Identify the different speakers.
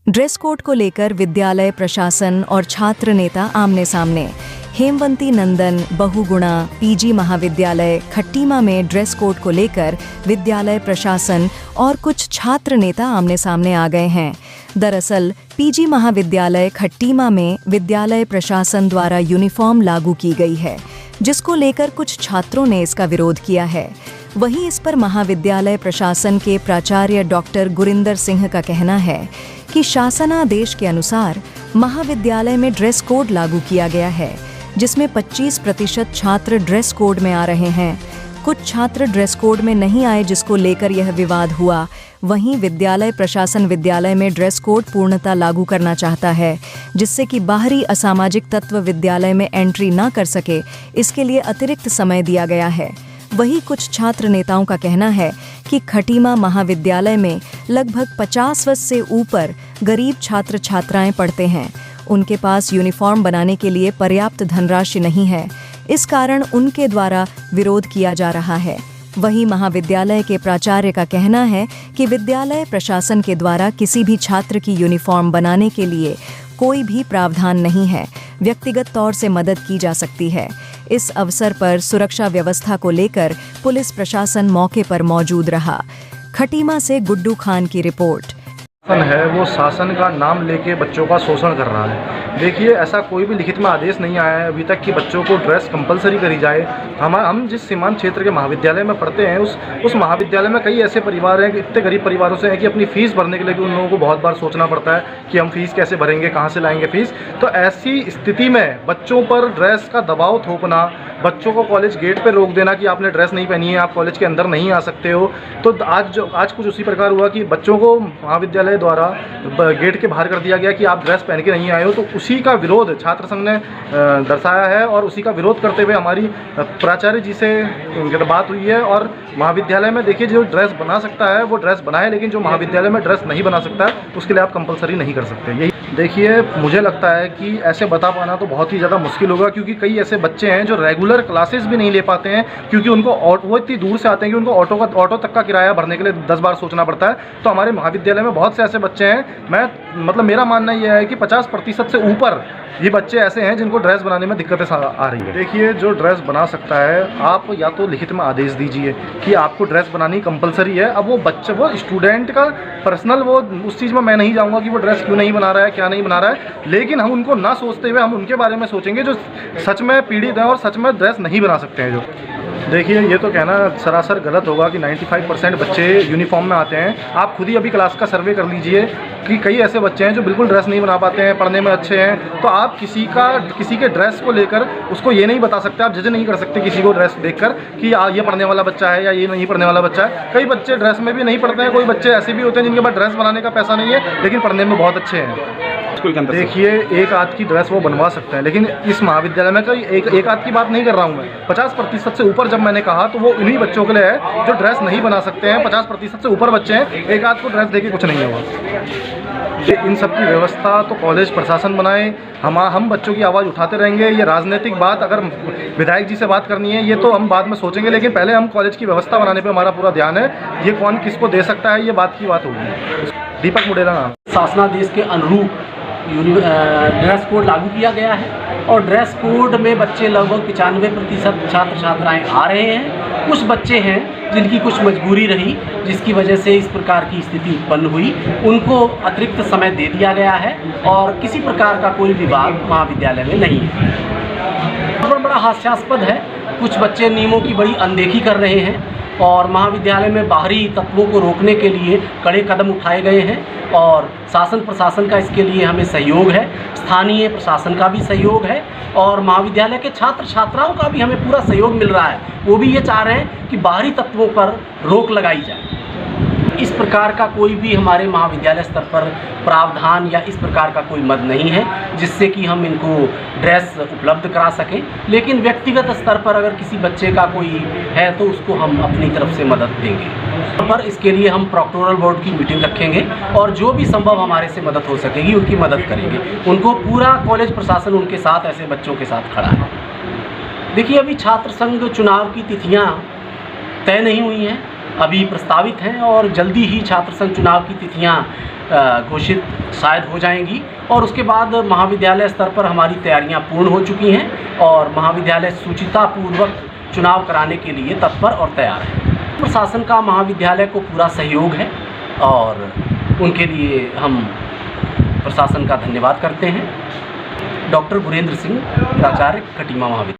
Speaker 1: Dress code को लेकर विद्यालय प्रशासन और छात्र नेता आमने सामने। हेमवंती नंदन बहुगुणा पीजी महाविद्यालय खट्टीमा में ड्रेस कोड को लेकर विद्यालय प्रशासन और कुछ छात्र नेता आमने सामने आ गए हैं। दरअसल पीजी महाविद्यालय खट्टीमा में विद्यालय प्रशासन द्वारा यूनिफॉर्म लागू की गई है, जिसको लेकर कुछ छात्रों ने इसका विरोध किया है। वहीं इस पर महाविद्यालय प्रशासन के प्राचार्य डॉक्टर गुरिंदर सिंह का कहना है कि शासनादेश के अनुसार महाविद्यालय में ड्रेस कोड लागू किया गया है, जिसमें 25% छात्र ड्रेस कोड में आ रहे हैं। कुछ छात्र ड्रेस कोड में नहीं आए, जिसको लेकर यह विवाद हुआ। वहीं विद्यालय प्रशासन विद्यालय में ड्रेस कोड पूर्णतः लागू करना चाहता है, जिससे कि बाहरी असामाजिक तत्व विद्यालय में एंट्री न कर सके। इसके लिए अतिरिक्त समय दिया गया है। वहीं कुछ छात्र नेताओं का कहना है कि खटीमा महाविद्यालय में लगभग 50 वर्ष से ऊपर गरीब छात्र छात्राएं पढ़ते हैं। उनके पास यूनिफॉर्म बनाने के लिए पर्याप्त धनराशि नहीं है, इस कारण उनके द्वारा विरोध किया जा रहा है। वहीं महाविद्यालय के प्राचार्य का कहना है कि विद्यालय प्रशासन के द्वारा किसी भी छात्र की यूनिफॉर्म बनाने के लिए कोई भी प्रावधान नहीं है, व्यक्तिगत तौर से मदद की जा सकती है। इस अवसर पर सुरक्षा व्यवस्था को लेकर पुलिस प्रशासन मौके पर मौजूद रहा। खटीमा से गुड्डू खान की रिपोर्ट।
Speaker 2: है वो शासन का नाम लेके बच्चों का शोषण कर रहा है। देखिए, ऐसा कोई भी लिखित में आदेश नहीं आया है अभी तक कि बच्चों को ड्रेस कंपलसरी करी जाए। हम जिस सीमांत क्षेत्र के महाविद्यालय में पढ़ते हैं, उस महाविद्यालय में कई ऐसे परिवार हैं कि इतने गरीब परिवारों से हैं कि अपनी फ़ीस भरने के लिए भी उन लोगों को बहुत बार सोचना पड़ता है कि हम फ़ीस कैसे भरेंगे, कहाँ से लाएंगे फ़ीस। तो ऐसी स्थिति में बच्चों पर ड्रेस का दबाव थोपना, बच्चों को कॉलेज गेट पर रोक देना कि आपने ड्रेस नहीं पहनी है, आप कॉलेज के अंदर नहीं आ सकते हो। तो आज कुछ उसी प्रकार हुआ कि बच्चों को महाविद्यालय द्वारा गेट के बाहर कर दिया गया कि आप ड्रेस पहन के नहीं आए हो। तो उसी का विरोध छात्र संघ ने दर्शाया है और उसी का विरोध करते हुए हमारी प्राचार्य जी से उनकी बात हुई है। और महाविद्यालय में देखिए, जो ड्रेस बना सकता है वो ड्रेस बनाए, लेकिन जो महाविद्यालय में ड्रेस नहीं बना सकता है उसके लिए आप कंपलसरी नहीं कर सकते। यही देखिए, मुझे लगता है कि ऐसे बता पाना तो बहुत ही ज़्यादा मुश्किल होगा, क्योंकि कई ऐसे बच्चे हैं जो रेगुलर क्लासेस भी नहीं ले पाते हैं, क्योंकि उनको वो इतनी दूर से आते हैं कि उनको ऑटो तक का किराया भरने के लिए 10 बार सोचना पड़ता है। तो हमारे महाविद्यालय में बहुत से ऐसे बच्चे हैं, मेरा मानना यह है कि 50% से ऊपर ये बच्चे ऐसे हैं जिनको ड्रेस बनाने में दिक्कतें आ रही है। देखिए, जो ड्रेस बना सकता है, आप या तो लिखित में आदेश दीजिए कि आपको ड्रेस बनानी कंपलसरी है। अब वो स्टूडेंट का पर्सनल, वो उस चीज़ में मैं नहीं जाऊँगा कि वो ड्रेस क्यों नहीं बना रहा है, क्या नहीं बना रहा है, लेकिन हम उनको ना सोचते हुए हम उनके बारे में सोचेंगे जो सच में पीड़ित हैं और सच में ड्रेस नहीं बना सकते हैं। जो देखिए, ये तो कहना सरासर गलत होगा कि 95% बच्चे यूनिफॉर्म में आते हैं। आप खुद ही अभी क्लास का सर्वे कर लीजिए कि कई ऐसे बच्चे हैं जो बिल्कुल ड्रेस नहीं बना पाते हैं, पढ़ने में अच्छे हैं। तो आप किसी के ड्रेस को लेकर उसको ये नहीं बता सकते, आप जज नहीं कर सकते किसी को ड्रेस देखकर कि ये पढ़ने वाला बच्चा है या ये नहीं पढ़ने वाला बच्चा है। कई बच्चे ड्रेस में भी नहीं पढ़ते हैं, कोई बच्चे ऐसे भी होते हैं जिनके पास ड्रेस बनाने का पैसा नहीं है लेकिन पढ़ने में बहुत अच्छे हैं। देखिए, एक आध की ड्रेस वो बनवा सकते हैं, लेकिन इस महाविद्यालय में कोई एक आध की बात नहीं कर रहा हूँ मैं। 50% से ऊपर जब मैंने कहा तो वो उन्हीं बच्चों के लिए है जो ड्रेस नहीं बना सकते हैं। 50% से ऊपर बच्चे हैं, एक आध को ड्रेस देके कुछ नहीं होगा। इन सब की व्यवस्था तो कॉलेज प्रशासन बनाए। हम बच्चों की आवाज़ उठाते रहेंगे। ये राजनीतिक बात अगर विधायक जी से बात करनी है, ये तो हम बाद में सोचेंगे, लेकिन पहले हम कॉलेज की व्यवस्था बनाने पे हमारा पूरा ध्यान है। ये कौन किसको दे सकता है, ये बात की बात होगी। दीपक मुडेरा नाम।
Speaker 3: शासनादेश के अनुरूप ड्रेस कोड लागू किया गया है और ड्रेस कोड में बच्चे लगभग 95% छात्र छात्राएँ आ रहे हैं। कुछ बच्चे हैं जिनकी कुछ मजबूरी रही, जिसकी वजह से इस प्रकार की स्थिति उत्पन्न हुई, उनको अतिरिक्त समय दे दिया गया है और किसी प्रकार का कोई विवाद महाविद्यालय में नहीं है। बड़ा हास्यास्पद है, कुछ बच्चे नियमों की बड़ी अनदेखी कर रहे हैं और महाविद्यालय में बाहरी तत्वों को रोकने के लिए कड़े कदम उठाए गए हैं और शासन प्रशासन का इसके लिए हमें सहयोग है, स्थानीय प्रशासन का भी सहयोग है और महाविद्यालय के छात्र छात्राओं का भी हमें पूरा सहयोग मिल रहा है। वो भी ये चाह रहे हैं कि बाहरी तत्वों पर रोक लगाई जाए। इस प्रकार का कोई भी हमारे महाविद्यालय स्तर पर प्रावधान या इस प्रकार का कोई मद नहीं है जिससे कि हम इनको ड्रेस उपलब्ध करा सकें। लेकिन व्यक्तिगत स्तर पर अगर किसी बच्चे का कोई है तो उसको हम अपनी तरफ से मदद देंगे। पर इसके लिए हम प्रोक्टोरल बोर्ड की मीटिंग रखेंगे और जो भी संभव हमारे से मदद हो सकेगी उनकी मदद करेंगे। उनको पूरा कॉलेज प्रशासन उनके साथ, ऐसे बच्चों के साथ खड़ा है। देखिए, अभी छात्र संघ चुनाव की तिथियाँ तय नहीं हुई हैं। अभी प्रस्तावित हैं और जल्दी ही छात्र संघ चुनाव की तिथियां घोषित शायद हो जाएंगी और उसके बाद महाविद्यालय स्तर पर हमारी तैयारियां पूर्ण हो चुकी हैं और महाविद्यालय सुचितापूर्वक चुनाव कराने के लिए तत्पर और तैयार है। प्रशासन का महाविद्यालय को पूरा सहयोग है और उनके लिए हम प्रशासन का धन्यवाद करते हैं। डॉक्टर गुरेंद्र सिंह, प्राचार्य, खटीमा महाविद्यालय।